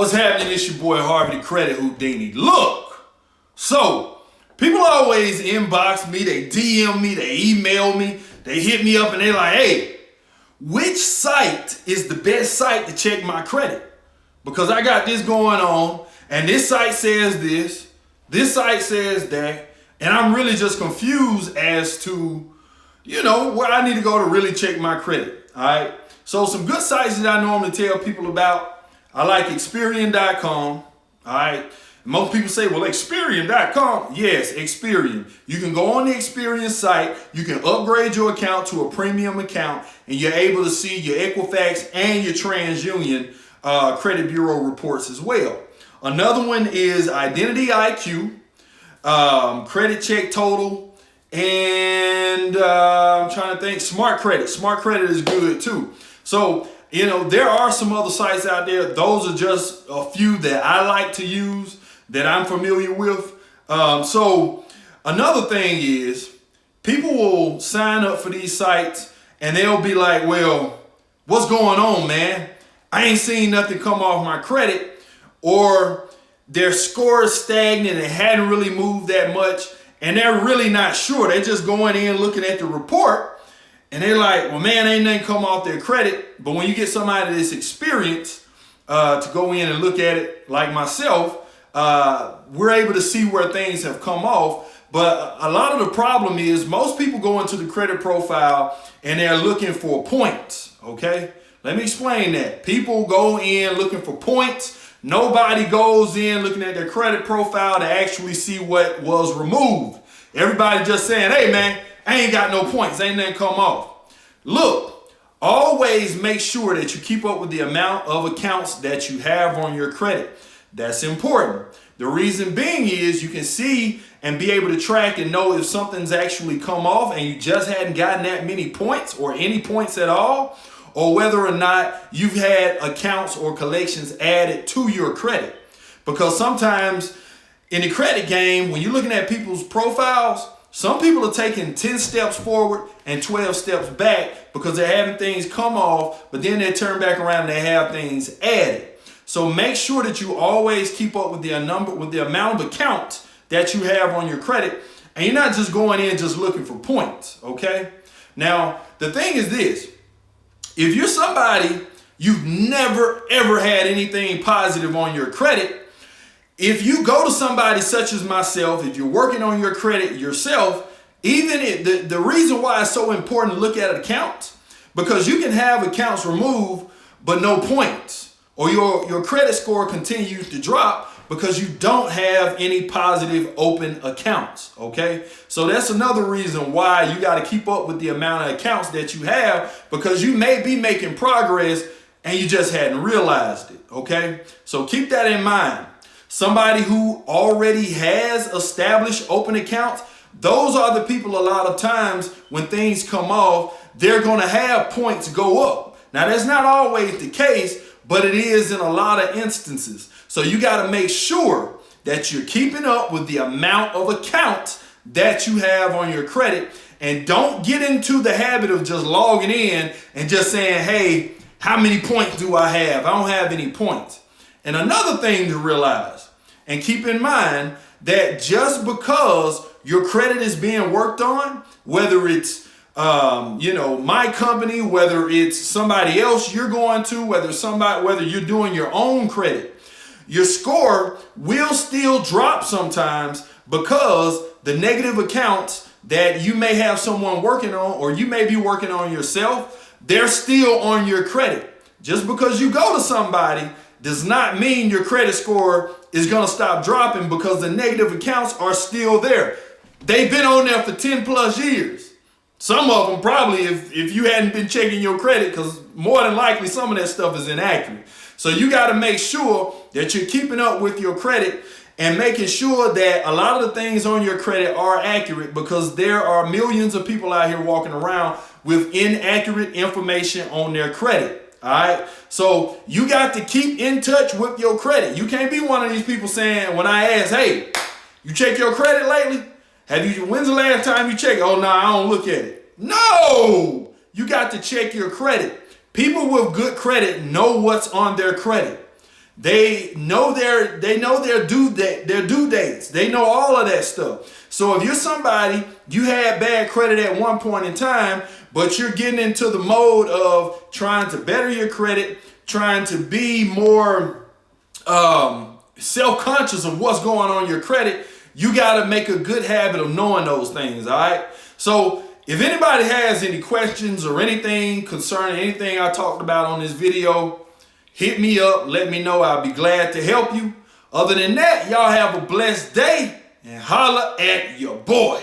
What's happening? It's your boy Harvey the Credit Houdini. Look, so people always inbox me, they DM me, they email me, they hit me up and they're like, hey, which site is the best site to check my credit? Because I got this going on and this site says this site says that, and I'm really just confused as to, where I need to go to really check my credit, all right? So some good sites that I normally tell people about, I like Experian.com, all right? Most people say, well, Experian.com. Yes, Experian. You can go on the Experian site, you can upgrade your account to a premium account, and you're able to see your Equifax and your TransUnion credit bureau reports as well. Another one is Identity IQ, Credit Check Total, and I'm trying to think, Smart Credit. Smart Credit is good too. So, there are some other sites out there. Those are just a few that I like to use, that I'm familiar with. So another thing is, people will sign up for these sites and they'll be like, well, what's going on, man? I ain't seen nothing come off my credit, or their score is stagnant and hadn't really moved that much, and they're really not sure. They're just going in looking at the report, and they're like, well, man, ain't nothing come off their credit. But when you get somebody that's experienced to go in and look at it, like myself, we're able to see where things have come off. But a lot of the problem is most people go into the credit profile and they're looking for points, okay? Let me explain that. People go in looking for points. Nobody goes in looking at their credit profile to actually see what was removed. Everybody just saying, hey, man, I ain't got no points. Ain't nothing come off. Look, always make sure that you keep up with the amount of accounts that you have on your credit. That's important. The reason being is you can see and be able to track and know if something's actually come off and you just hadn't gotten that many points or any points at all, or whether or not you've had accounts or collections added to your credit. Because sometimes in the credit game, when you're looking at people's profiles, some people are taking 10 steps forward and 12 steps back because they're having things come off, but then they turn back around and they have things added. So make sure that you always keep up with the amount of accounts that you have on your credit, and you're not just going in just looking for points, okay? Now, the thing is this. If you're somebody, you've never ever had anything positive on your credit, if you go to somebody such as myself, if you're working on your credit yourself, even if the reason why it's so important to look at accounts, because you can have accounts removed but no points, or your credit score continues to drop because you don't have any positive open accounts, okay? So that's another reason why you got to keep up with the amount of accounts that you have, because you may be making progress and you just hadn't realized it, okay? So keep that in mind. Somebody who already has established open accounts, those are the people a lot of times when things come off, they're going to have points go up. Now, that's not always the case, but it is in a lot of instances. So you got to make sure that you're keeping up with the amount of accounts that you have on your credit, and don't get into the habit of just logging in and just saying, hey, how many points do I have? I don't have any points. And another thing to realize and keep in mind, that just because your credit is being worked on, whether it's my company, whether it's somebody else you're going to, whether you're doing your own credit, your score will still drop sometimes because the negative accounts that you may have someone working on, or you may be working on yourself, they're still on your credit. Just because you go to somebody does not mean your credit score is going to stop dropping, because the negative accounts are still there. They've been on there for 10 plus years. Some of them probably, if you hadn't been checking your credit, because more than likely some of that stuff is inaccurate. So you got to make sure that you're keeping up with your credit and making sure that a lot of the things on your credit are accurate, because there are millions of people out here walking around with inaccurate information on their credit. All right. So you got to keep in touch with your credit. You can't be one of these people saying, when I ask, hey, you check your credit lately? When's the last time you checked? Oh, no, I don't look at it. No, you got to check your credit. People with good credit know what's on their credit. They know their due dates. They know all of that stuff. So if you're somebody, you had bad credit at one point in time, but you're getting into the mode of trying to better your credit, trying to be more self-conscious of what's going on in your credit, you got to make a good habit of knowing those things, all right? So if anybody has any questions or anything concerning anything I talked about on this video, hit me up, let me know. I'll be glad to help you. Other than that, y'all have a blessed day and holla at your boy.